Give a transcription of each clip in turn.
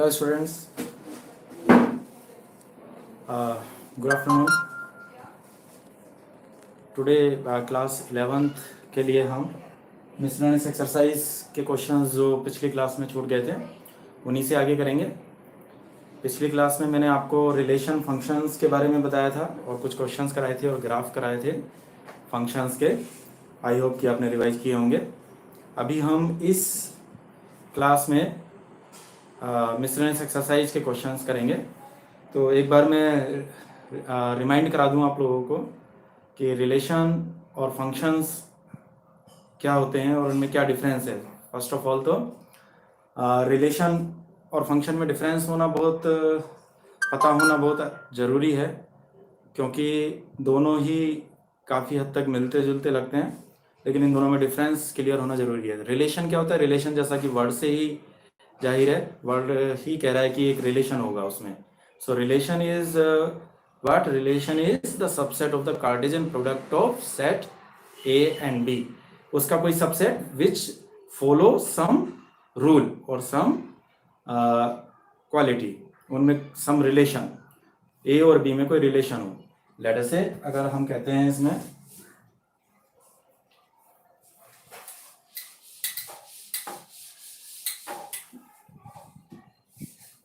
Hello students, good afternoon. Today class 11th के लिए हम मिसलेनियस एक्सरसाइज के क्वेश्चंस जो पिछली क्लास में छूट गए थे उन्हीं से आगे करेंगे। पिछली क्लास में मैंने आपको रिलेशन फंक्शंस के बारे में बताया था और कुछ क्वेश्चंस कराए थे और ग्राफ कराए थे फंक्शंस के। आई होप कि आपने रिवाइज किए होंगे। अभी हम इस क्लास में मिसलेनियस एक्सरसाइज के क्वेश्चंस करेंगे। तो एक बार मैं रिमाइंड करा दूं आप लोगों को कि रिलेशन और फंक्शंस क्या होते हैं और उनमें क्या डिफरेंस है। फर्स्ट ऑफ ऑल तो रिलेशन और फंक्शन में डिफरेंस होना पता होना बहुत ज़रूरी है, क्योंकि दोनों ही काफ़ी हद तक मिलते जुलते लगते हैं, लेकिन इन दोनों में डिफरेंस क्लियर होना ज़रूरी है। रिलेशन क्या होता है? रिलेशन जैसा कि वर्ड से ही जाहिर है, वर्ड ही कह रहा है कि एक रिलेशन होगा उसमें। सो relation is what relation is the subset of the Cartesian product of set A and B। उसका कोई subset which follow some rule और some quality, उनमें some relation, A और B में कोई रिलेशन हो। लेट अस से अगर हम कहते हैं इसमें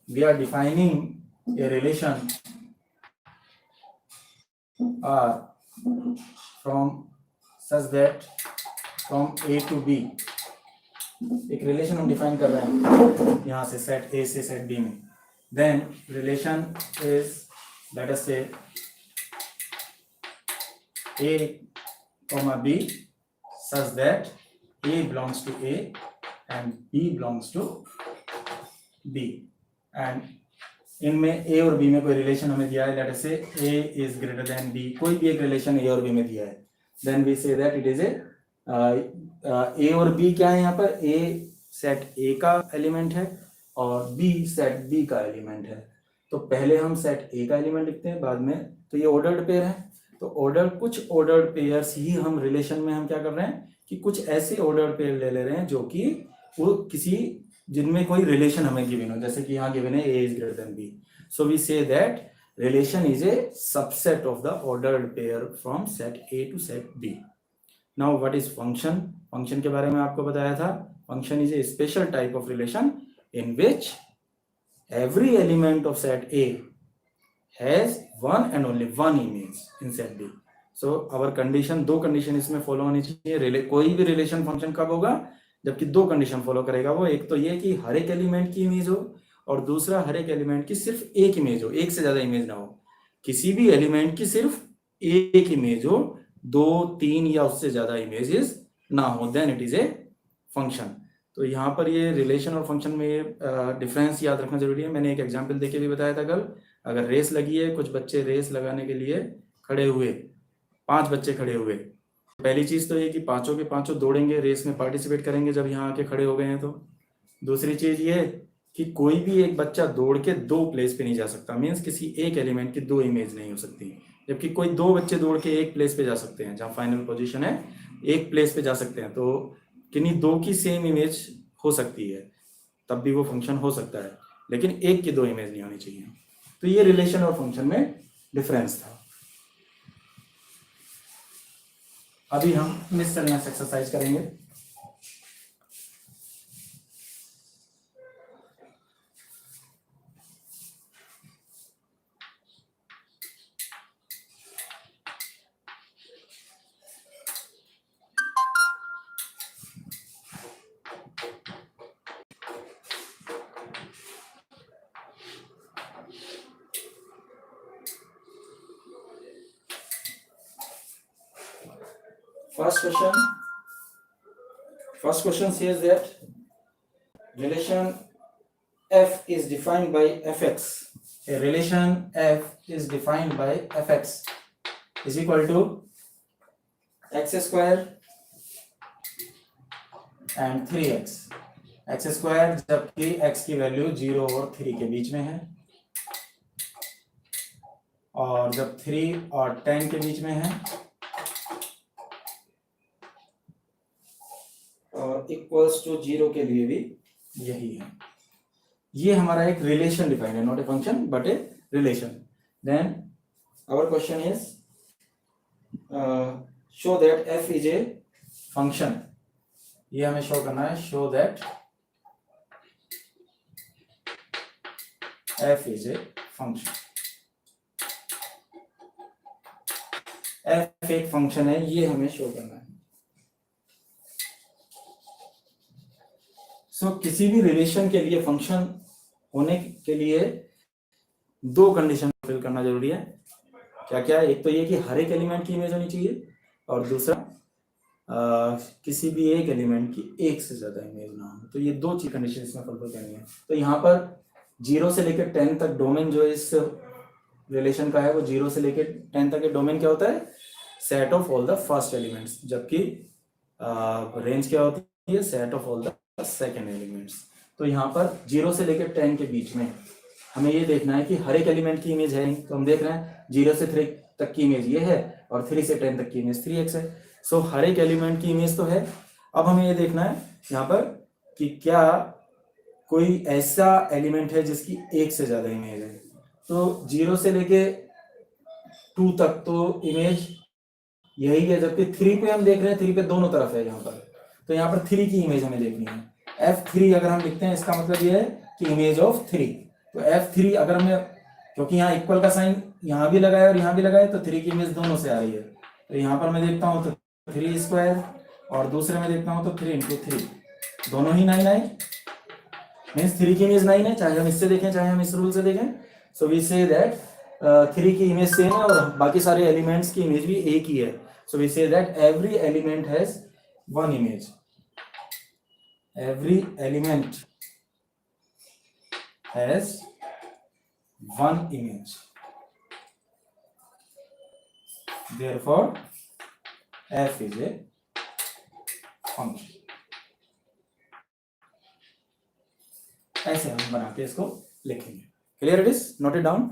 we are defining a relation R from such that from A to B, एक रिलेशन हम डिफाइन कर रहे हैं यहाँ से सेट A से सेट B में। Then relation is let us say A comma B such that A belongs to A and B belongs to B, and इनमें A और B में कोई रिलेशन हमें दिया है। Late us say A is greater than B, कोई भी एक रिलेशन A और B में दिया है। Then we say that it is a A और B क्या है यहाँ पर? A सेट A का एलिमेंट है और B सेट B का एलिमेंट है। तो पहले हम सेट A का एलिमेंट लिखते हैं, बाद में तो ये ऑर्डर्ड पेयर है। तो कुछ ऑर्डर्ड पेयर्स ही हम रिलेशन में हम क्या कर रहे हैं कि कुछ ऐसे ऑर्डर्ड पेयर ले रहे हैं जो कि वो किसी जिनमें कोई रिलेशन हमें गिवन हो, जैसे कि यहाँ गिवन है A is greater than B। So we say that relation is a subset of the ordered pair from set A to set B। Now what is function? Function के बारे में आपको बताया था। Function is a special type of relation in which every element of set A has one and only one image in set B। So our condition, दो condition इसमें follow होनी चाहिए। कोई भी रिलेशन फंक्शन कब होगा? जबकि दो कंडीशन फॉलो करेगा वो। एक तो ये कि हर एक एलिमेंट की इमेज हो, और दूसरा हर एक एलिमेंट की सिर्फ एक इमेज हो, एक से ज्यादा इमेज ना हो। किसी भी एलिमेंट की सिर्फ एक इमेज हो, दो तीन या उससे ज्यादा इमेजेस ना हो, then it is a function. तो यहाँ पर ये रिलेशन और फंक्शन में डिफरेंस याद रखना जरूरी है। मैंने एक एग्जाम्पल देके भी बताया था कल। अगर रेस लगी है, कुछ बच्चे रेस लगाने के लिए खड़े हुए, 5 बच्चे खड़े हुए, पहली चीज तो ये कि पांचों के पांचों दौड़ेंगे, रेस में पार्टिसिपेट करेंगे जब यहाँ आके खड़े हो गए हैं। तो दूसरी चीज ये कि कोई भी एक बच्चा दौड़ के दो प्लेस पे नहीं जा सकता, मीन्स किसी एक एलिमेंट की दो इमेज नहीं हो सकती। जबकि कोई दो बच्चे दौड़ के एक प्लेस पे जा सकते हैं, जहाँ फाइनल पोजीशन है एक प्लेस पे जा सकते हैं। तो किन्हीं दो की सेम इमेज हो सकती है, तब भी वो फंक्शन हो सकता है, लेकिन एक की दो इमेज नहीं होनी चाहिए। तो ये रिलेशन और फंक्शन में डिफरेंस था। अभी हम मिसलेनियस एक्सरसाइज करेंगे। First question says that relation f is defined by fx. A relation f is defined by fx is equal to x square and 3x। x square जबकि x की value 0 और 3 के बीच में है, और जब 3 और 10 के बीच में है, और इक्वल्स टू 0 के लिए भी यही है। ये हमारा एक रिलेशन डिफाइन है, not a function but a relation. Then our question is show that f is a function. ये हमें शो करना है, show that f is a function. f एक फंक्शन है, ये हमें शो करना है। सो किसी भी रिलेशन के लिए फंक्शन होने के लिए दो कंडीशन फिल करना जरूरी है। क्या क्या? एक तो ये कि हर एक एलिमेंट की इमेज होनी चाहिए, और दूसरा किसी भी एक एलिमेंट की एक से ज्यादा इमेज ना हो। तो ये दो चीज कंडीशन इसमें फुलफिल करनी है। तो यहाँ पर 0 से लेकर 10 तक डोमेन जो इस रिलेशन का है, वो 0 से लेकर 10 तक के डोमेन क्या होता है? Set of all the first elements. जबकि रेंज क्या होती है? Set of all the second elements. तो यहाँ पर 0 से लेकर 10 के बीच में हमें ये देखना है कि हर एक एलिमेंट की इमेज है। तो हम देख रहे हैं 0 से 3 तक की इमेज ये है, और 3 से 10 तक की इमेज 3x है। सो हर एक एलिमेंट की इमेज तो है। अब हमें ये देखना है यहाँ पर कि क्या कोई ऐसा एलिमेंट है जिसकी एक से ज्यादा इमेज है। तो 0 से लेके 2 तक तो इमेज यही है, जबकि 3 पे हम देख रहे हैं 3 पे दोनों तरफ है यहाँ पर। तो यहाँ पर 3 की इमेज हमें देखनी है। f3 अगर हम लिखते हैं, इसका मतलब ये है कि इमेज ऑफ 3। तो f3 अगर हमें, क्योंकि यहाँ इक्वल का साइन यहाँ भी लगाया और यहाँ भी लगाया, तो 3 की इमेज दोनों से आ रही है। तो यहाँ पर मैं देखता हूँ तो 3 स्क्वायर, और दूसरे में देखता हूँ तो 3 इंटू 3, दोनों ही 9 आए। मीन्स 3 की इमेज 9 है, चाहे हम इससे देखें चाहे हम इस रूल से देखें। सो वी से दैट 3 की इमेज सेम है, और बाकी सारे एलिमेंट्स की इमेज भी एक ही है। So we say that every element has one image. Every element has one image, therefore f is a function। ऐसे हम बना के इसको लिखेंगे। Clear it is? Note it down.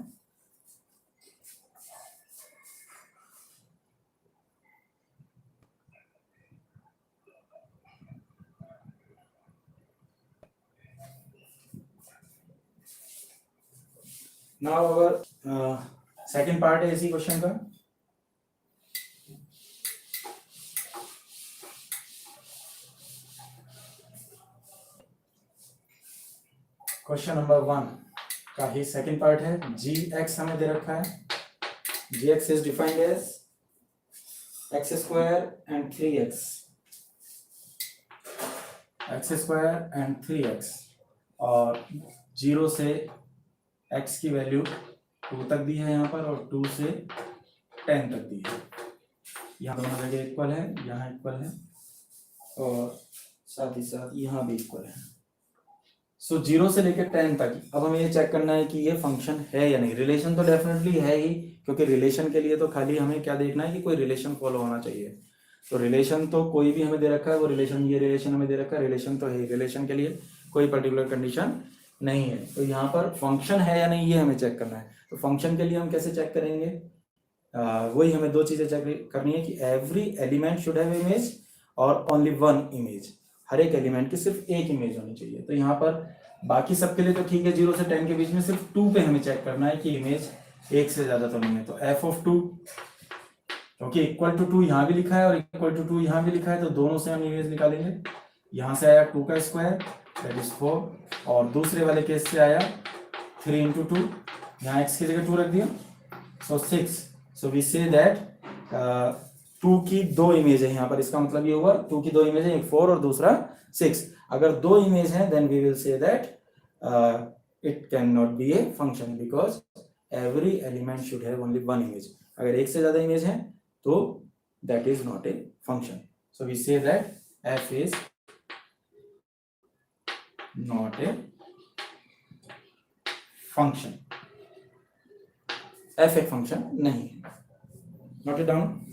Now our second part है इसी क्वेश्चन का। क्वेश्चन नंबर 1 का ही सेकेंड पार्ट है। gx हमें दे रखा है। gx is defined as x square and 3x, x square and 3x, और 0 से x की वैल्यू 2 तक दी है यहाँ पर, और 2 से 10 तक दी है। यहाँ दोनों जगह इक्वल है, यहाँ इक्वल है, और साथ ही साथ यहाँ भी इक्वल है। सो 0 से लेकर 10 तक अब हमें ये चेक करना है कि ये फंक्शन है या नहीं। रिलेशन तो डेफिनेटली है ही, क्योंकि रिलेशन के लिए तो खाली हमें क्या देखना है कि कोई रिलेशन फॉलो होना चाहिए। तो रिलेशन तो कोई भी हमें दे रखा है, वो रिलेशन, ये रिलेशन हमें दे रखा है, रिलेशन तो है। रिलेशन के लिए कोई पर्टिकुलर कंडीशन नहीं है। तो यहाँ पर फंक्शन है या नहीं ये हमें चेक करना है। तो फंक्शन के लिए हम कैसे चेक करेंगे? वही हमें दो चीजें चेक करनी है कि every element should have image, और ओनली वन इमेज। हर एक एलिमेंट की सिर्फ एक इमेज होनी चाहिए। तो यहाँ पर बाकी सबके लिए तो ठीक है, 0 से 10 के बीच में सिर्फ 2 पे हमें चेक करना है कि इमेज एक से ज्यादा तो नहीं है। तो f ऑफ 2, क्योंकि इक्वल टू 2 यहाँ भी लिखा है और इक्वल टू 2 यहाँ भी लिखा है, तो दोनों से हम इमेज निकालेंगे। यहाँ से आया 2 का स्क्वायर दैट इज 4, और दूसरे वाले केस से आया 3 इंटू 2, यहाँ x की जगह 2 रख दिया, सो 6। सो वी से दैट 2 की 2 इमेज है यहाँ पर। इसका मतलब ये हुआ 2 की 2 इमेज है, एक 4 और दूसरा 6। अगर 2 इमेज है then we will say that it can not be a function, because every element should have only one image. अगर एक से ज्यादा इमेज है तो that is not a function. So we say that f is not a function. f एक function नहीं है। Note it down.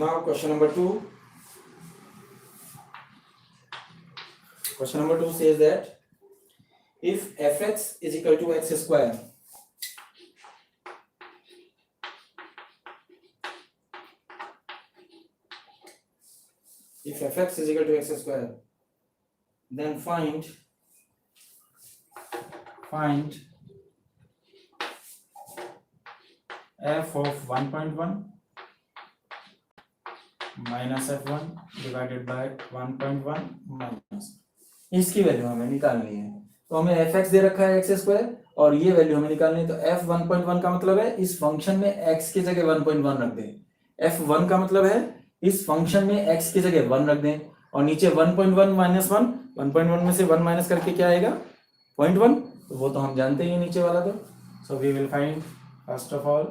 Now question number 2. Question number 2 says that if fx is equal to x square, if fx is equal to x square, then find f of 1.1 minus f1 divided by 1.1 minus, इसकी value हमें निकालनी है। तो हमें fx दे रखा है x square और ये वैल्यू हमें निकालनी है। तो f 1.1 का मतलब है इस फंक्शन में x की जगह 1.1 रख दें। f1 का मतलब है इस फंक्शन में x की जगह 1 रख दें और नीचे 1.1 माइनस 1, 1.1 में से 1 माइनस करके क्या आएगा 0.1, तो वो तो हम जानते ही नीचे वाला। तो so we will find first of all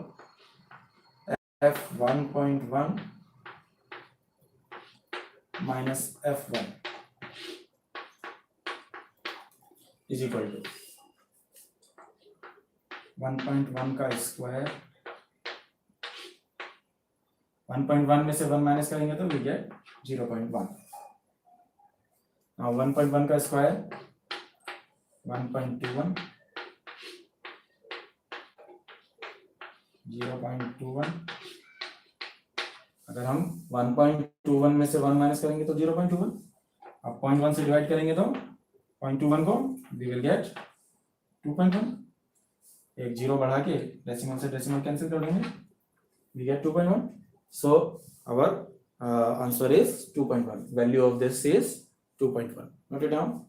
f 1.1 minus f1 is equal to 1.1 का स्क्वायर, 1.1 में से 1 माइनस करेंगे तो वी गेट 0.1। नाउ 1.1 का स्क्वायर 1.21, 0.21, अगर हम 1.21 में से 1 माइनस करेंगे तो 0.21, अब 0.1 से डिवाइड करेंगे तो 0.21 को वी विल गेट 2.1, एक जीरो बढ़ा के डेसिमल से डेसिमल कैंसिल कर देंगे, we get 2.1। So our answer is 2.1, value of this is 2.1, note it down.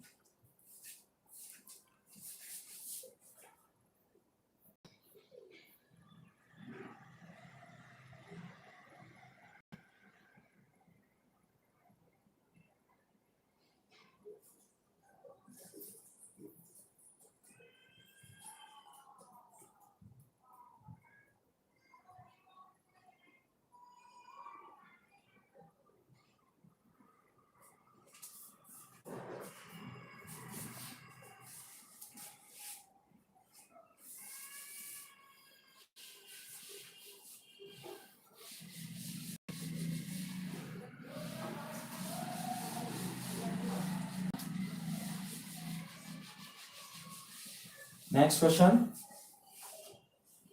Next question,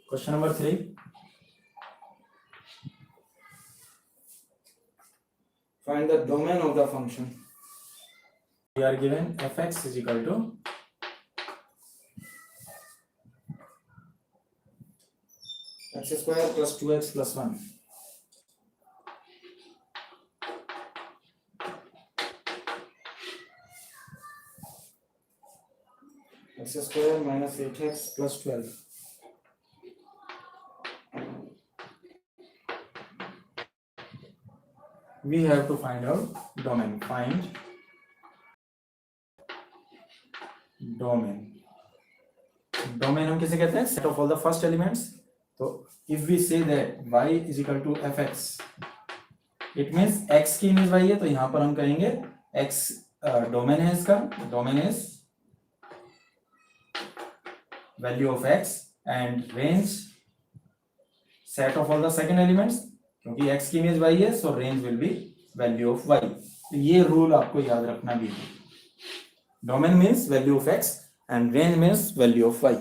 question number 3. Find the domain of the function. We are given fx is equal to x square plus 2x plus 1. X square minus 8x plus 12. We have to find out domain. Find domain. Domain हम किसे कहते हैं? Set of all the first elements. तो if we say that y is equal to fx, it means x की image y है, तो यहाँ पर हम कहेंगे x डोमेन है इसका, domain is value of x and range set of all the second elements, क्योंकि x की इमेज y है, so range will be value of y। तो ये रूल आपको याद रखना भी है। Domain means value of x and range means value of y।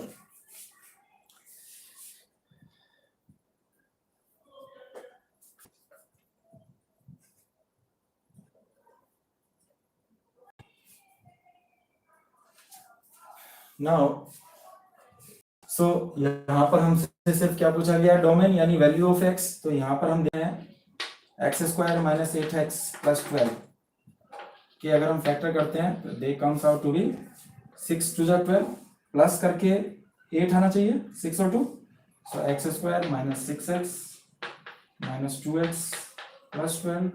Now so यहाँ पर हमसे सिर्फ क्या पूछा गया, डोमेन यानी वैल्यू ऑफ x। तो यहाँ पर हम दे रहे हैं x square minus 8x plus 12 कि अगर हम फैक्टर करते हैं तो they comes out to be 6 to 12 plus करके 8 आना चाहिए, 6 और 2, so x square minus 6x minus 2x plus 12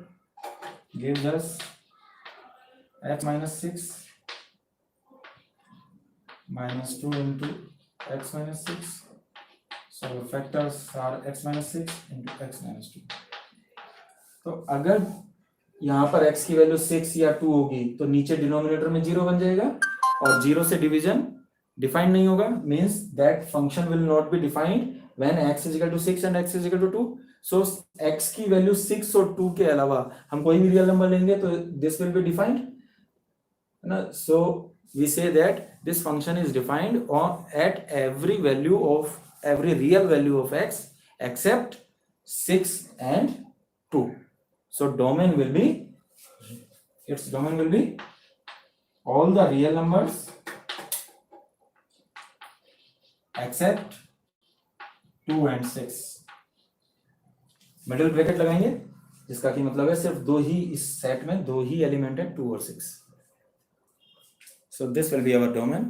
gives us x minus 6 minus 2 into x minus 6, so factors are x minus 6 into x minus 2। तो अगर यहाँ पर x की value 6 या 2 होगी तो नीचे डिनोमिनेटर में 0 बन जाएगा और 0 से डिवीजन डिफाइंड नहीं होगा, means that function will not be defined when x is equal to 6 and x is equal to 2। So x की वैल्यू 6 और 2 के अलावा हम कोई भी रियल नंबर लेंगे तो दिस विल बी डिफाइंड ना. So we say that this function is defined on at every value of every real value of x except 6 and 2. So domain will be, its domain will be all the real numbers except 2 and 6. Middle bracket लगाएंगे जिसका कि मतलब है सिर्फ दो ही, इस set में दो ही एलिमेंट है, 2 और 6. So this will be our domain.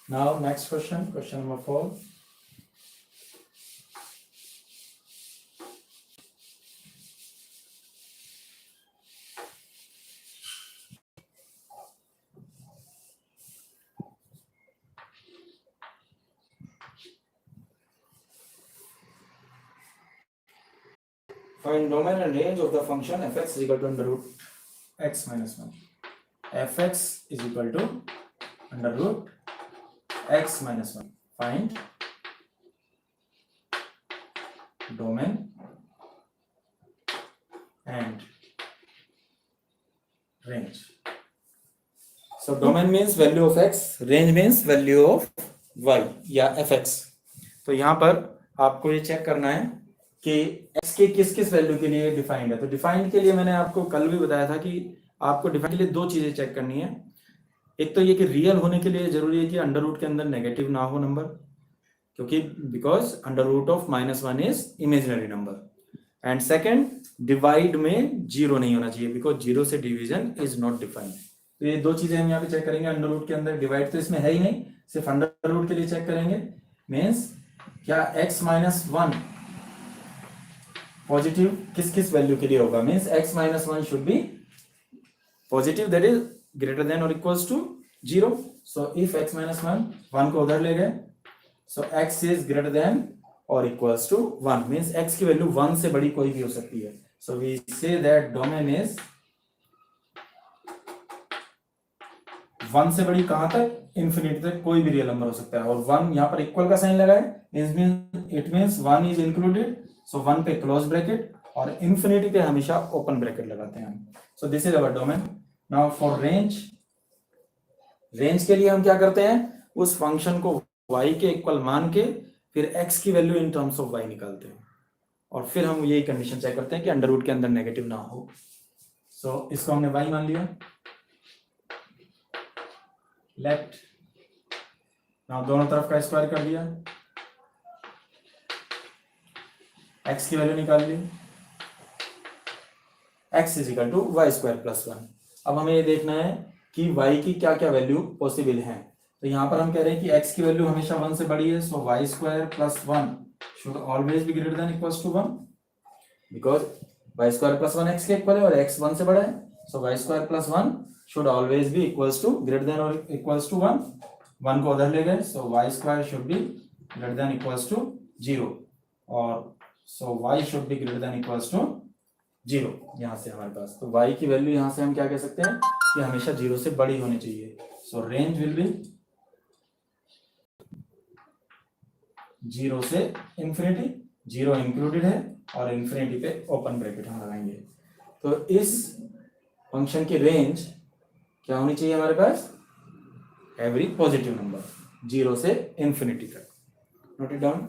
Now next question, question number 4. Find domain and range of the function fx is equal to under root x minus 1. Fx is equal to under root x minus 1. Find domain and range. So domain means value of x, range means value of y या fx. तो यहाँ पर आपको ये check करना है कि x के किस किस वैल्यू के लिए डिफाइंड है. तो डिफाइंड के लिए मैंने आपको कल भी बताया था कि आपको डिफाइंड के लिए दो चीजें चेक करनी है. एक तो ये कि रियल होने के लिए जरूरी है कि अंडर रूट के अंदर नेगेटिव ना हो नंबर, क्योंकि because under root of -1 is imaginary number. And second, divide में जीरो नहीं होना चाहिए बिकॉज जीरो से डिवीजन इज नॉट डिफाइंड. तो ये दो चीजें हम यहाँ पे चेक करेंगे. अंडर रूट के अंदर डिवाइड तो इसमें है ही नहीं, सिर्फ अंडर रूट के लिए चेक करेंगे. मीन्स क्या x माइनस 1 पॉजिटिव किस किस वैल्यू के लिए होगा. Means x minus 1 should be positive, that is greater than और equals to 0. So if x minus 1 को उधर ले गए, so x is greater than और इक्वल्स टू 1. मीन्स x की वैल्यू 1 से बड़ी कोई भी हो सकती है. So we say that domain is 1 से बड़ी कहां तक, इंफिनिटी तक कोई भी रियल नंबर हो सकता है. और 1 यहां पर इक्वल का साइन लगाए, इट मींस 1 इज इंक्लूडेड. सो 1 पे क्लोज ब्रैकेट और इंफिनिटी पे हमेशा ओपन ब्रैकेट लगाते हैं. सो this is our domain. Now for range, range के लिए हम क्या करते हैं, उस फंक्शन को y के इक्वल मान के फिर x की value in terms of y निकालते हैं और फिर हम यही कंडीशन चेक करते हैं कि अंडर रूट के अंदर नेगेटिव ना हो. सो इसको हमने y मान लिया. लेफ्ट, नाउ दोनों तरफ का स्क्वायर कर दिया, x की वैल्यू निकाल ली, x is equal to y square plus 1. अब हमें ये देखना है कि y की क्या क्या वैल्यू पॉसिबल है. तो यहाँ पर हम कह रहे हैं कि x की वैल्यू हमेशा 1 से बड़ी है. So y square plus 1 should always be greater than equals to 1 because y square plus 1 x के इक्वल है और x 1 से बड़ा है. So y square plus 1 should always be equals to greater than or equals to 1. 1 को उधर ले गए, so y square should be greater than equals to 0 और so y should be greater than equals to 0. यहाँ से हमारे पास तो y की वैल्यू यहाँ से हम क्या कह सकते हैं कि हमेशा 0 से बड़ी होनी चाहिए. so range will be 0 से इंफिनिटी, 0 इंक्लूडेड है और इंफिनिटी पे ओपन ब्रैकेट हम लगाएंगे. तो इस फंक्शन की रेंज क्या होनी चाहिए हमारे पास, एवरी पॉजिटिव नंबर 0 से इंफिनिटी तक. Note it down.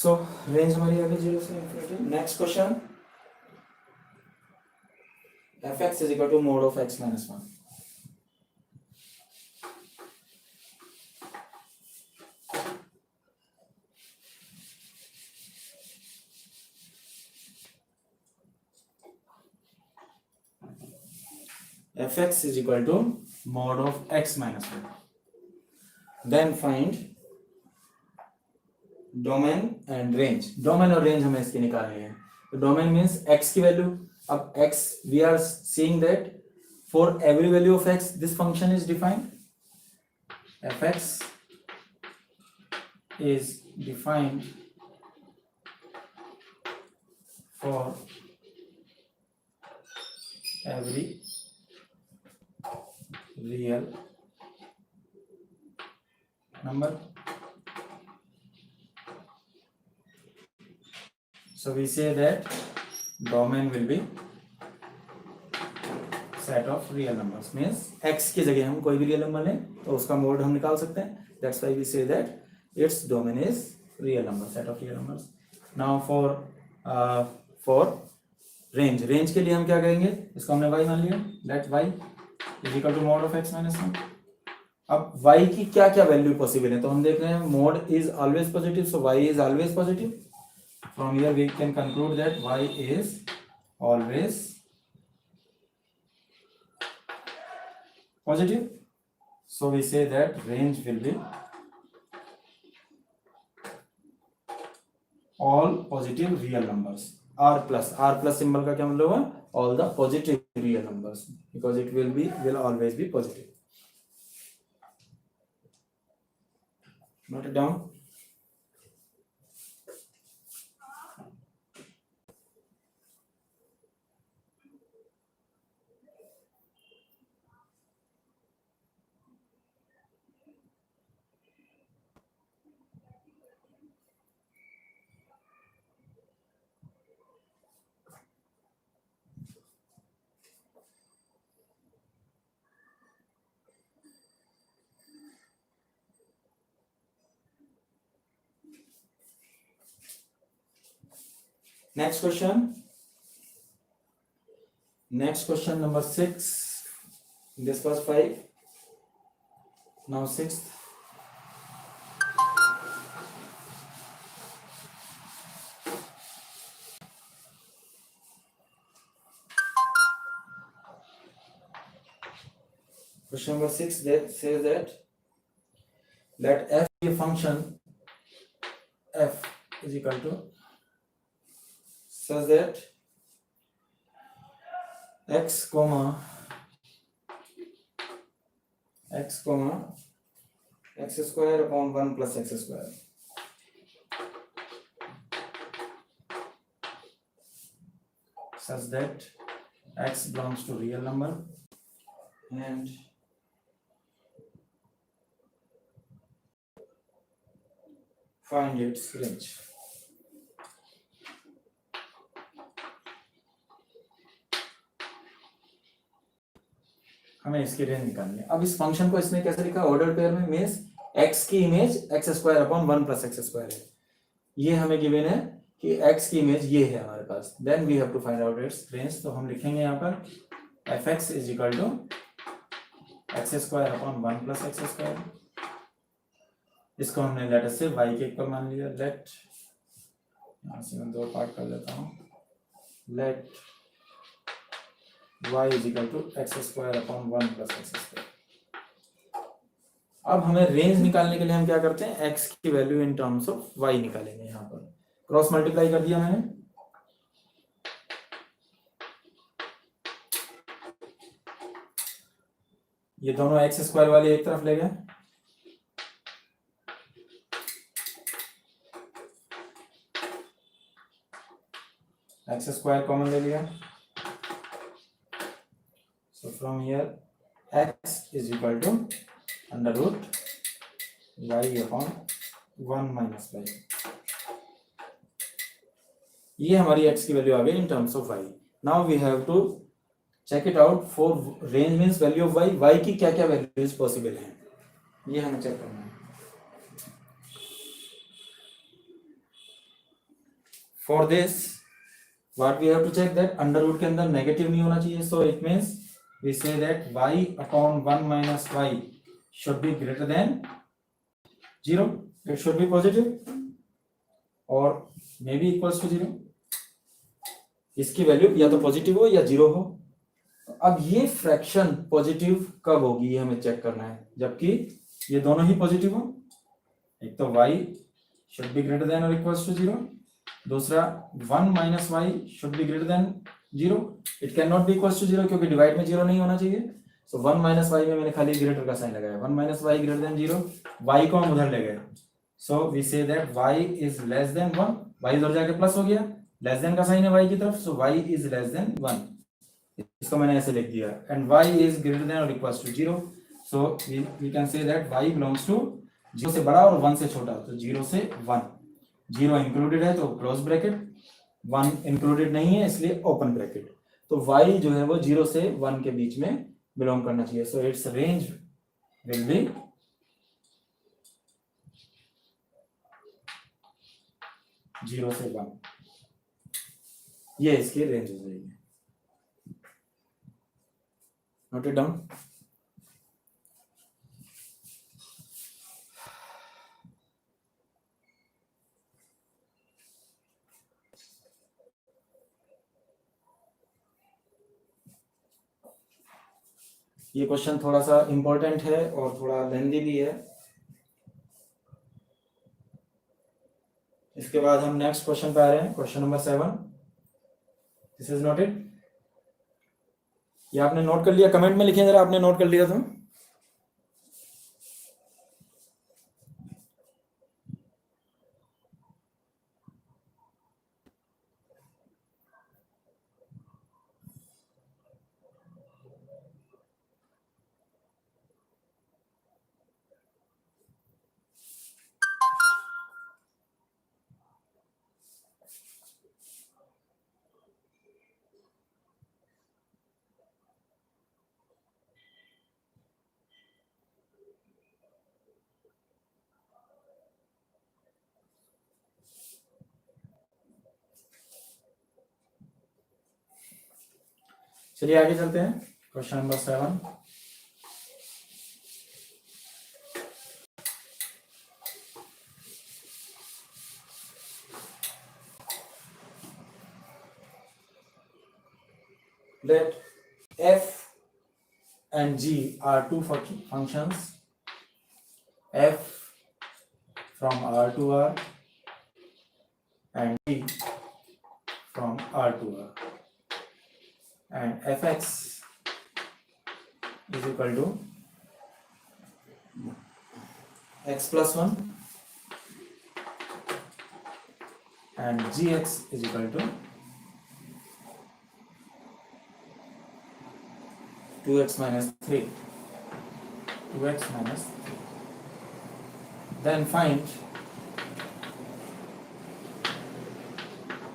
So range हमारी आ गई 0 से infinity. Next question, fx is equal to mod of x minus 1. fx is equal to mod of x minus 1. Then find domain and range. Domain और range हमें इसकी निकालनी है. तो domain means x की value. अब x we are seeing that for every value of x this function is defined. fx is defined for every real number. So we say that domain will be set of real numbers. Means x की जगह हम कोई भी real number लें तो उसका mode हम निकाल सकते हैं. That's why we say that its domain is real number, set of real numbers. Now for range के लिए हम क्या करेंगे, इसको हमने y मान लिया. Let y is equal to mod of x minus 1. अब y की क्या क्या वैल्यू पॉसिबल है, तो हम देख रहे हैं mod is always positive, so y is always positive. From here we can conclude that y is always positive. So we say that range will be all positive real numbers. R plus symbol का क्या मतलब हुआ, all the positive real numbers, because it will always be positive. Note it down. Next question number 6. This was 5. Now 6th. Question number 6 that says that let f be a function f is equal to such that x comma x square upon 1 plus x square. Such that x belongs to real number and find its range. हमें इसकी range निकालनी है. अब इस function को इसमें कैसे लिखा, ऑर्डर पेयर में, मींस x की image x square upon 1 plus x square है. ये हमें गिवन है कि x की इमेज ये है हमारे पास. Then we have to find out its range. तो हम लिखेंगे यहाँ पर fx is equal to x square upon 1 plus x square. इसको हमने लेट से y के इक्वल मान लिया. लेट, यहाँ से मैं दो पार्ट कर लेता हूँ. Let y is equal to x square upon 1 plus x square. अब हमें रेंज निकालने के लिए हम क्या करते हैं, x की value in terms of y निकालेंगे. यहाँ पर क्रॉस मल्टीप्लाई कर दिया मैंने. ये दोनों एक्स स्क्वायर वाले एक तरफ ले गए. एक्स स्क्वायर कॉमन ले लिया. So from here x is equal to under root y upon 1 minus y. ये हमारी x की वैल्यू आ गई in terms of y. Now we have to check it out for range means value of y. y की क्या क्या values possible हैं, ये हमें चेक करना है. For this what we have to check that under root के अंदर नेगेटिव नहीं होना चाहिए, so it means we say that y upon 1 minus y should be greater than 0, it should be positive और मे बी इक्वल्स टू 0, इसकी value या तो positive हो या 0 हो। अब ये फ्रैक्शन पॉजिटिव कब होगी ये हमें चेक करना है, जबकि ये दोनों ही पॉजिटिव हो। एक तो y should be greater than और इक्वल्स टू 0, दूसरा 1 minus y should be greater than 0, it can not be equals to 0 क्योंकि डिवाइड में 0 नहीं होना चाहिए। सो 1 माइनस y में मैंने खाली ग्रेटर का साइन लगाया, 1 minus y greater than 0, y को हम उधर ले गए, so we say that y is less than 1, y उधर जाके प्लस हो गया, लेस देन का साइन है y की तरफ, so y is less than 1, इसको मैंने ऐसे लिख दिया, and y is greater than और equals to 0, so we can say that y belongs to 0 से बड़ा और 1 से छोटा, तो 0 से 1, 0 इंक्लूडेड है तो क्लोज ब्रैकेट, 1 इंक्लूडेड नहीं है इसलिए ओपन ब्रैकेट, तो y जो है वो 0 से 1 के बीच में बिलोंग करना चाहिए, so it's range will B 0 से 1, ये इसकी रेंज हो जाएगी। Note it down. ये क्वेश्चन थोड़ा सा इंपॉर्टेंट है और थोड़ा लेंदी भी है। इसके बाद हम नेक्स्ट क्वेश्चन पे आ रहे हैं, question number 7। This is noted, ये आपने नोट कर लिया? कमेंट में लिखें जरा आपने नोट कर लिया तो। चलिए आगे चलते हैं, question number 7। Let f and g are two functions, f from R to R and g from R to R, and fx is equal to x plus 1 and gx is equal to 2x minus 3, 2x minus 3. Then find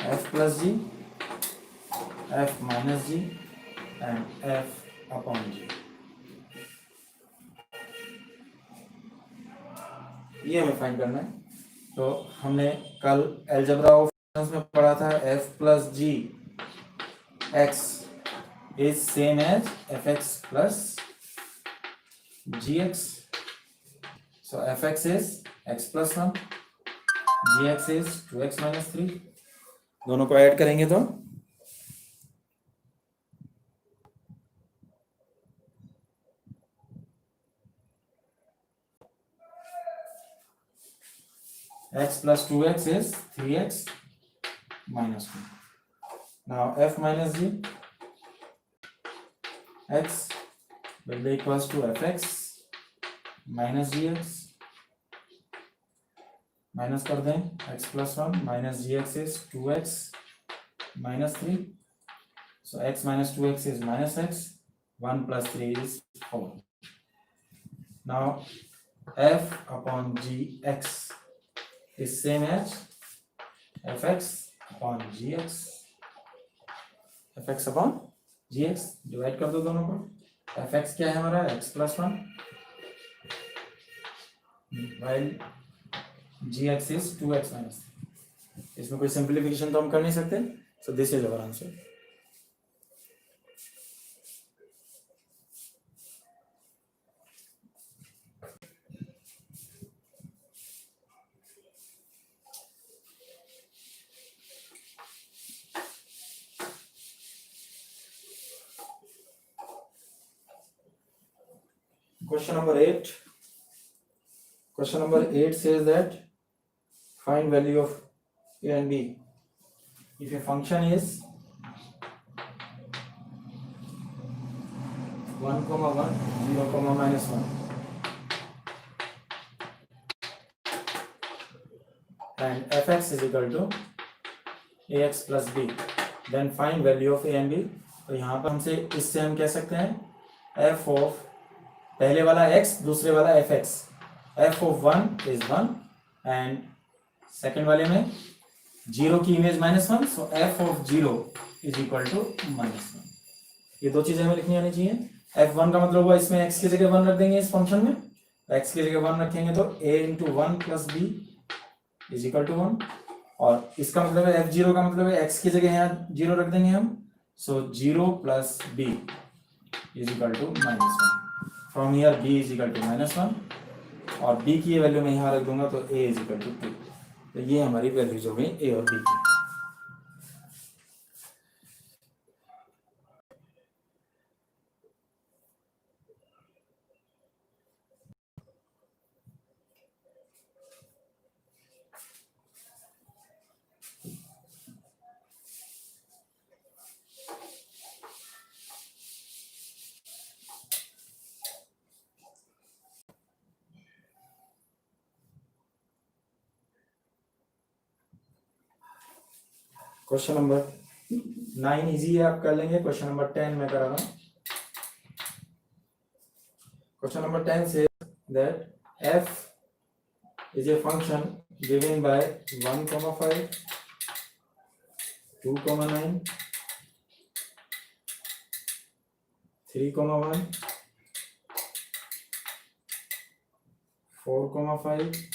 f plus g, f minus g and f upon g. ये हमें find करना है। तो हमने कल algebra of functions में पढ़ा था f plus g x is same as fx plus gx. So fx is x plus 1, gx is 2x minus 3. दोनों को ऐड करेंगे तो x plus 2x is 3x minus 1. Now f minus g, x will be equals to fx minus gx, minus कर दें x plus 1 minus gx is 2x minus 3. So x minus 2x is minus x, 1 plus 3 is 4. Now f upon gx is same as fx upon gx, fx upon gx divide कर दो दोनों को। fx क्या है हमारा x plus 1 while gx is 2x minus 3. इसमें कोई simplification तो हम कर नहीं सकते, so this is our answer. Question number 8. Question number 8 says that find value of a and b. If a function is 1, 1, 0, minus 1, and fx is equal to ax plus b, then find value of a and b. तो यहाँ पर हमसे इससे हम कह सकते हैं f of पहले वाला x दूसरे वाला fx, f of 1 is 1 and second वाले में 0 की image -1, so f of 0 is equal to -1। ये दो चीजें हमें लिखनी आनी चाहिए। f1 का मतलब हुआ इसमें x की जगह 1 रख देंगे इस फंक्शन में, x की जगह 1 रखेंगे तो a into 1 plus b is equal to 1, और इसका मतलब है f0 का मतलब है x की जगह यहाँ 0 रख देंगे हम, सो 0 plus b is equal to -1। From here b is equal to -1 और b की ये वैल्यू मैं यहाँ रख दूंगा तो a is equal to 2। तो ये हमारी वैल्यूज हो गई a और b की। क्वेश्चन नंबर 9 इजी है, आप कर लेंगे। क्वेश्चन नंबर 10 मैं करा रहा हूँ। क्वेश्चन नंबर 10 से that f is a function given by 1, 5, 2, 9, 3, 1, 4, 5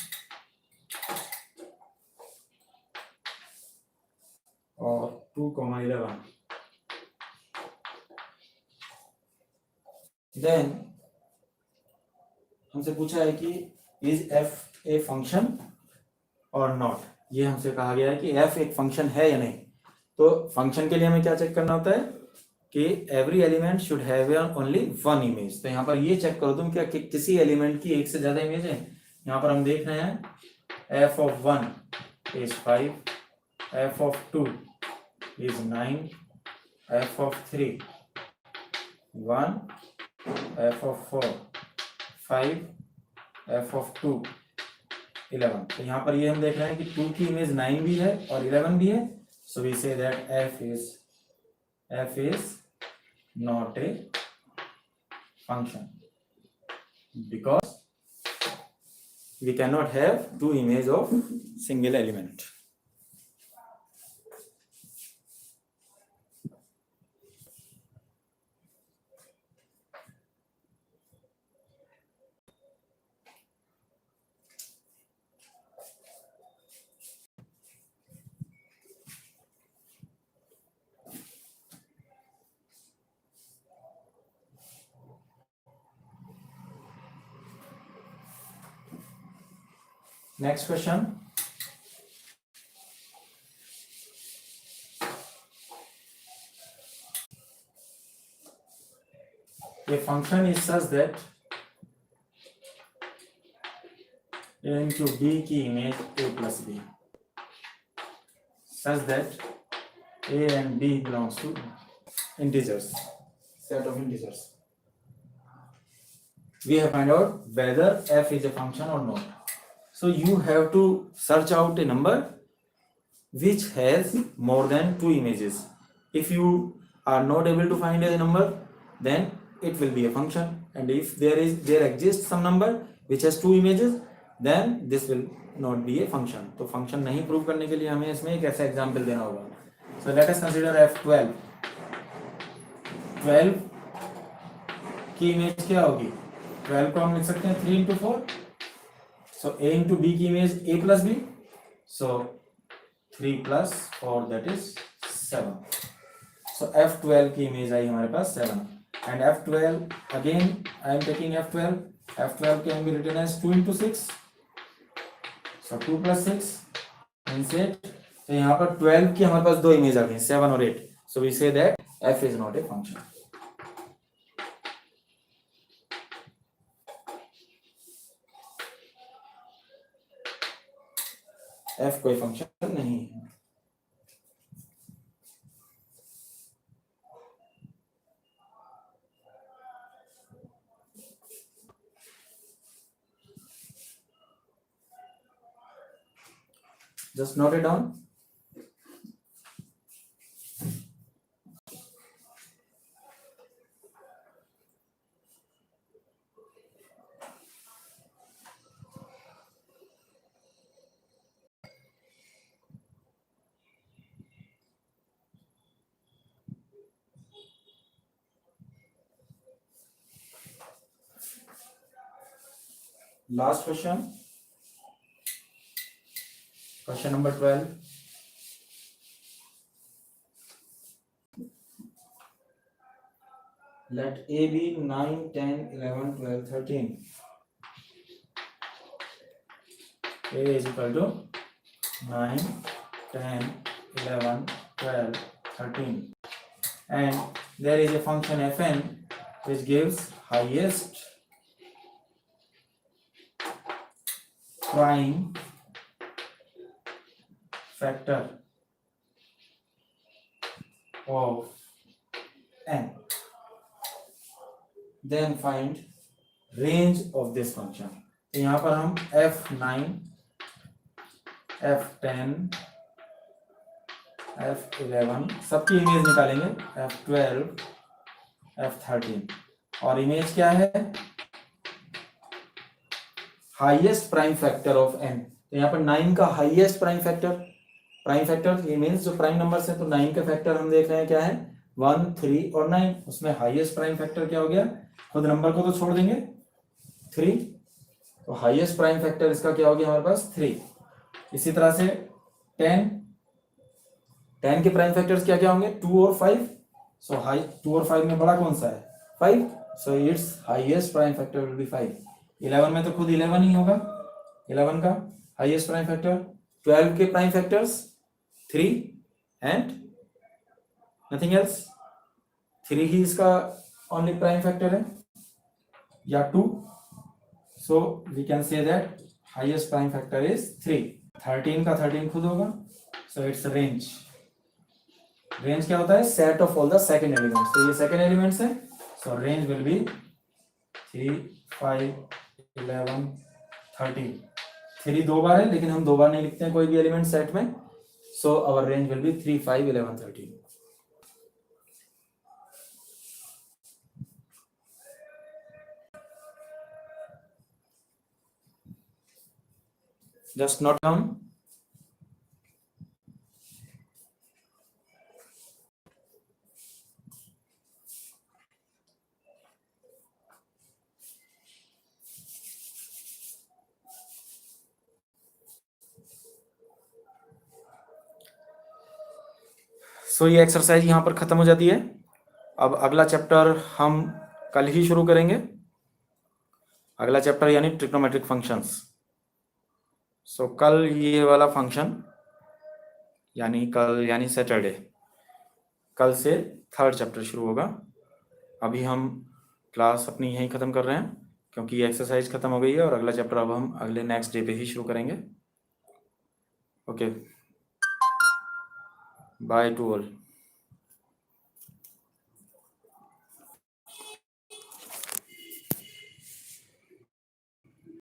और 2, 11। देन हमसे पूछा है कि इज f ए फंक्शन और नॉट। ये हमसे कहा गया है कि f एक फंक्शन है या नहीं। तो फंक्शन के लिए हमें क्या चेक करना होता है कि every element should have only one image. तो यहाँ पर ये चेक करो तुम क्या किसी एलिमेंट की एक से ज्यादा इमेज है। यहाँ पर हम देख रहे हैं f of 1 is 5, f of 2 is 9, f of 3 1, f of 4 5, f of 2 11। तो यहाँ पर ये हम देख रहे हैं कि 2 की इमेज 9 भी है और 11 भी है, so we say that f is not a function because we cannot have 2 image of single element। Next question. A function is such that a into b की image a plus b, such that a and b belongs to integers, set of integers. We have find out whether f is a function or not. So you have to search out a number which has more than 2 images. If you are not able to find a number, then it will be a function, and if there exists some number which has 2 images, then this will not be a function. तो function नहीं prove करने के लिए हमें इसमें एक ऐसा example देना होगा। So let us consider f12। 12 की image क्या होगी? 12 को हम लिख सकते हैं 3 into 4, so a into b की image a plus b, so 3 plus 4 that is 7. So F12 की इमेज आई हमारे पास 7 and F12 again I am taking F12. F12 can be written as 2 into 6. So 2 plus 6 means 8. तो यहाँ पर 12 की हमारे पास दो image आ गई 7 और 8. So we say that F is not a function. F कोई फंक्शन नहीं है. Just note it down. Last question. Question number 12. Let A be 9, 10, 11, 12, 13. A is equal to 9, 10, 11, 12, 13. And there is a function fn which gives highest prime factor of n. Then find range of this function. तो यहाँ पर हम f9, f10, f11 सबकी image निकालेंगे, f12, f13 और image क्या है? Highest prime factor of n. तो यहाँ पर 9 का हाईएस्ट प्राइम फैक्टर ये मीन्स जो प्राइम नंबर्स है तो 9 का फैक्टर हम देख रहे हैं क्या है 1, 3 और 9. उसमें हाईएस्ट प्राइम फैक्टर क्या हो गया? खुद नंबर को तो छोड़ देंगे 3. तो हाईएस्ट प्राइम फैक्टर इसका क्या हो गया हमारे पास 3. इसी तरह से 10 के प्राइम फैक्टर्स क्या क्या होंगे 2 और 5. सो हाई 2 और 5 में बड़ा कौन सा है 5. So it's highest prime factor will be 5. 11 में तो खुद 11 ही होगा 11 का हाईएस्ट प्राइम फैक्टर. 12 के prime factors 3 and nothing else. 3 ही इसका ओनली प्राइम फैक्टर है या 2. So we can say that highest prime factor is 3. 13 का 13 खुद होगा. So it's range. रेंज क्या होता है set of all the second elements. तो ये सेकंड एलिमेंट्स है. सो रेंज विल बी 3, 5, 11, 13. 3 दो बार है लेकिन हम दो बार नहीं लिखते हैं कोई भी एलिमेंट सेट में. So our range will be 3, 5, 11, 13. Just note down. So ये एक्सरसाइज यहाँ पर खत्म हो जाती है. अब अगला चैप्टर हम कल ही शुरू करेंगे. अगला चैप्टर यानी ट्रिग्नोमेट्रिक फंक्शंस. सो कल ये वाला फंक्शन यानी सैटरडे कल से थर्ड चैप्टर शुरू होगा. अभी हम क्लास अपनी यहीं ख़त्म कर रहे हैं क्योंकि ये एक्सरसाइज ख़त्म हो गई है और अगला चैप्टर अब हम अगले नेक्स्ट डे पे ही शुरू करेंगे. Okay, by two all.